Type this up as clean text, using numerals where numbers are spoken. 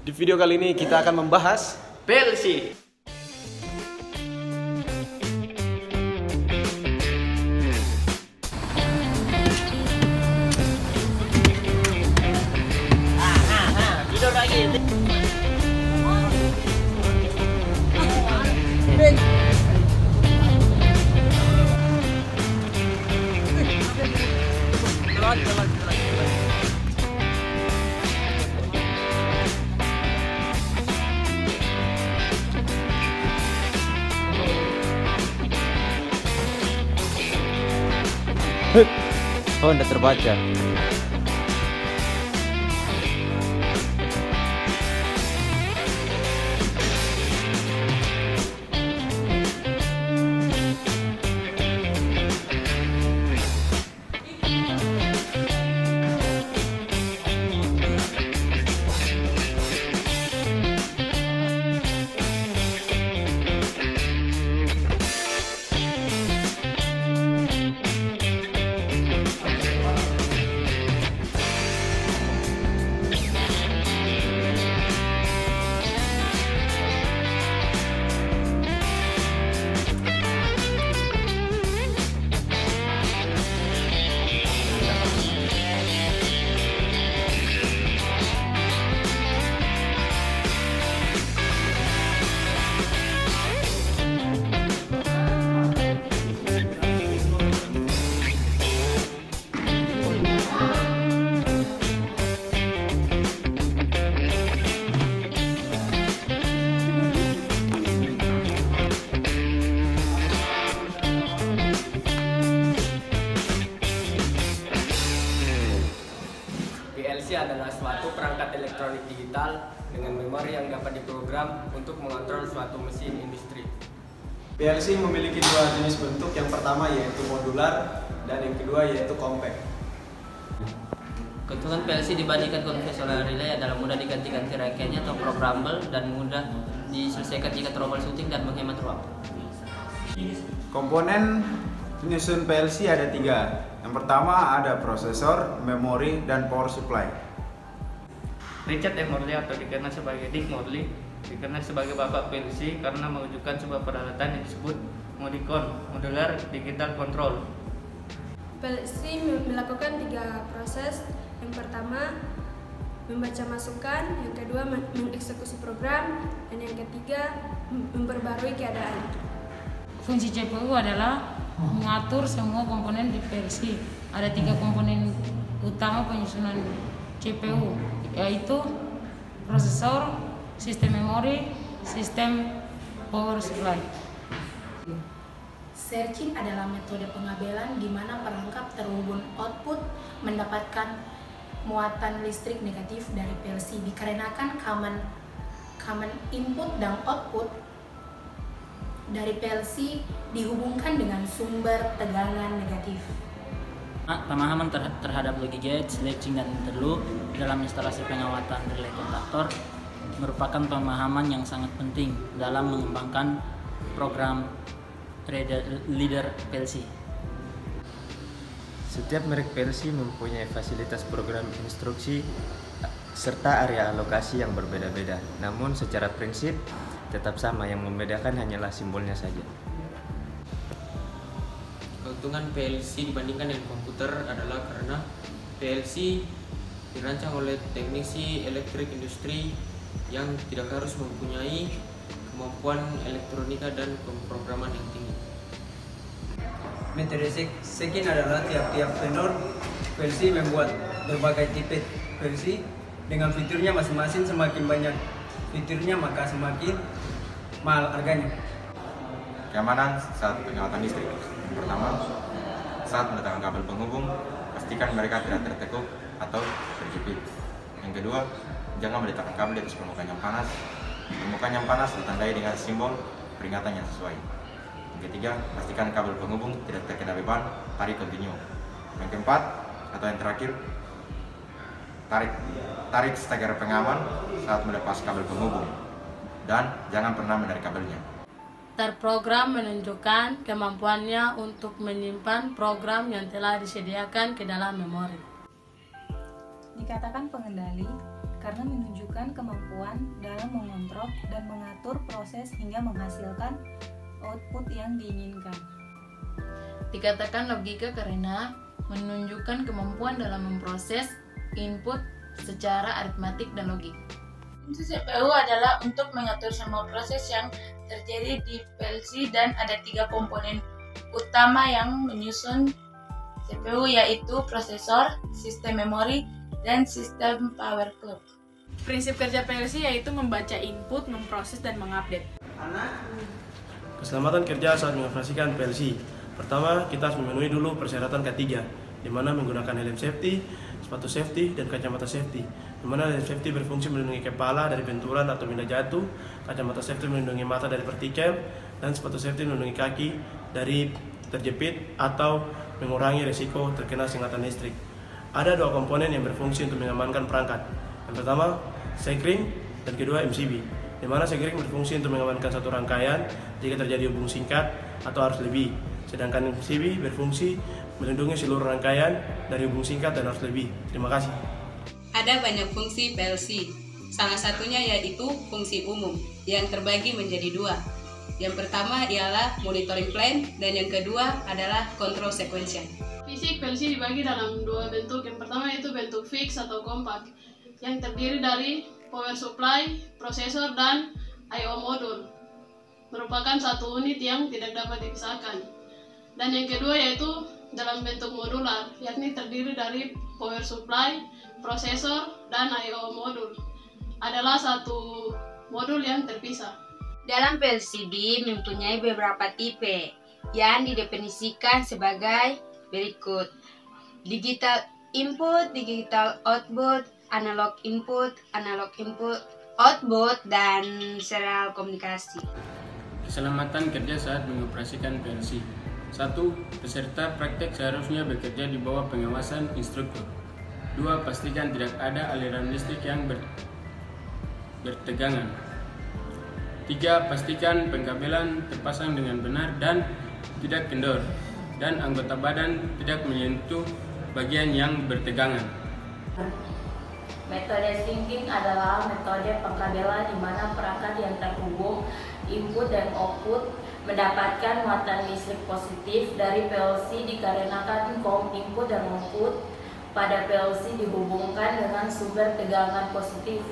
Di video kali ini kita akan membahas PLC. Tidur lagi. Oh, udah terbaca. PLC adalah suatu perangkat elektronik digital dengan memori yang dapat diprogram untuk mengontrol suatu mesin industri. PLC memiliki dua jenis bentuk, yang pertama yaitu modular dan yang kedua yaitu compact. Keuntungan PLC dibandingkan konvensional relay adalah mudah diganti-ganti rangkaiannya atau programmable dan mudah diselesaikan jika troubleshooting dan menghemat waktu. Komponen penyusun PLC ada 3. Yang pertama ada prosesor, memori, dan power supply. Richard M. Morley atau dikenal sebagai Dick Morley dikenal sebagai bapak PLC karena mewujudkan sebuah peralatan yang disebut Modicon, Modular Digital Control. PLC melakukan 3 proses. Yang pertama, membaca masukan, yang kedua mengeksekusi program, dan yang ketiga memperbarui keadaan. Fungsi CPU adalah mengatur semua komponen di PLC. Ada 3 komponen utama penyusunan CPU, yaitu prosesor, sistem memori, sistem power supply. Searching adalah metode pengabelan di mana perangkat terhubung output mendapatkan muatan listrik negatif dari PLC dikarenakan common input dan output dari PLC dihubungkan dengan sumber tegangan negatif. Pemahaman terhadap logic gate, latching, dan interloop dalam instalasi pengawatan relay kontaktor merupakan pemahaman yang sangat penting dalam mengembangkan program leader PLC. Setiap merek PLC mempunyai fasilitas program instruksi serta area alokasi yang berbeda-beda. Namun secara prinsip tetap sama, yang membedakan hanyalah simbolnya saja. Keuntungan PLC dibandingkan dengan komputer adalah karena PLC dirancang oleh teknisi elektrik industri yang tidak harus mempunyai kemampuan elektronika dan pemrograman yang tinggi. Metode second adalah tiap-tiap vendor PLC membuat berbagai tipe PLC dengan fiturnya masing-masing. Semakin banyak fiturnya maka semakin mahal harganya. Keamanan saat pengawatan listrik. Yang pertama, saat meletakkan kabel penghubung, pastikan mereka tidak tertekuk atau terjepit. Yang kedua, jangan meletakkan kabel di atas permukaan yang panas. Permukaan yang panas ditandai dengan simbol peringatan yang sesuai. Yang ketiga, pastikan kabel penghubung tidak terkena beban, tarik kontinu. Yang keempat, atau yang terakhir, tarik steker pengaman saat melepas kabel penghubung. Dan jangan pernah menarik kabelnya. Terprogram menunjukkan kemampuannya untuk menyimpan program yang telah disediakan ke dalam memori. dikatakan pengendali karena menunjukkan kemampuan dalam mengontrol dan mengatur proses hingga menghasilkan output yang diinginkan. Dikatakan logika karena menunjukkan kemampuan dalam memproses input secara aritmatik dan logik. Fungsi CPU adalah untuk mengatur semua proses yang terjadi di PLC dan ada 3 komponen utama yang menyusun CPU, yaitu prosesor, sistem memori, dan sistem power clock. Prinsip kerja PLC yaitu membaca input, memproses, dan mengupdate. Keselamatan kerja saat mengoperasikan PLC. Pertama, kita harus memenuhi dulu persyaratan K3, di mana menggunakan helm safety, sepatu safety, dan kacamata safety. Di mana helm safety berfungsi melindungi kepala dari benturan atau benda jatuh, kacamata safety melindungi mata dari partikel, dan sepatu safety melindungi kaki dari terjepit atau mengurangi risiko terkena sengatan listrik. Ada 2 komponen yang berfungsi untuk mengamankan perangkat. Yang pertama, sekring, dan kedua MCB. Di mana sekring berfungsi untuk mengamankan satu rangkaian jika terjadi hubung singkat atau arus lebih. Sedangkan MCB berfungsi melindungi seluruh rangkaian dari hubung singkat dan arus lebih. Terima kasih. Ada banyak fungsi PLC. Salah satunya yaitu fungsi umum yang terbagi menjadi 2. Yang pertama ialah monitoring plan dan yang kedua adalah control sequential. Fisik PLC dibagi dalam 2 bentuk. Yang pertama yaitu bentuk fix atau kompak yang terdiri dari power supply, prosesor, dan I/O modul. Merupakan satu unit yang tidak dapat dipisahkan. Dan yang kedua yaitu dalam bentuk modular, yakni terdiri dari power supply, prosesor, dan I/O modul. Adalah satu modul yang terpisah. Dalam PLCD mempunyai beberapa tipe yang didefinisikan sebagai berikut: digital input, digital output, analog input, output, dan serial komunikasi. Keselamatan kerja saat mengoperasikan PLC. 1. Peserta praktek seharusnya bekerja di bawah pengawasan instruktur. 2. Pastikan tidak ada aliran listrik yang bertegangan. 3. Pastikan pengkabelan terpasang dengan benar dan tidak kendor, dan anggota badan tidak menyentuh bagian yang bertegangan. Metode syncing adalah metode pengkabelan di mana perangkat yang terhubung input dan output mendapatkan muatan listrik positif dari PLC dikarenakan COM input dan output pada PLC dihubungkan dengan sumber tegangan positif.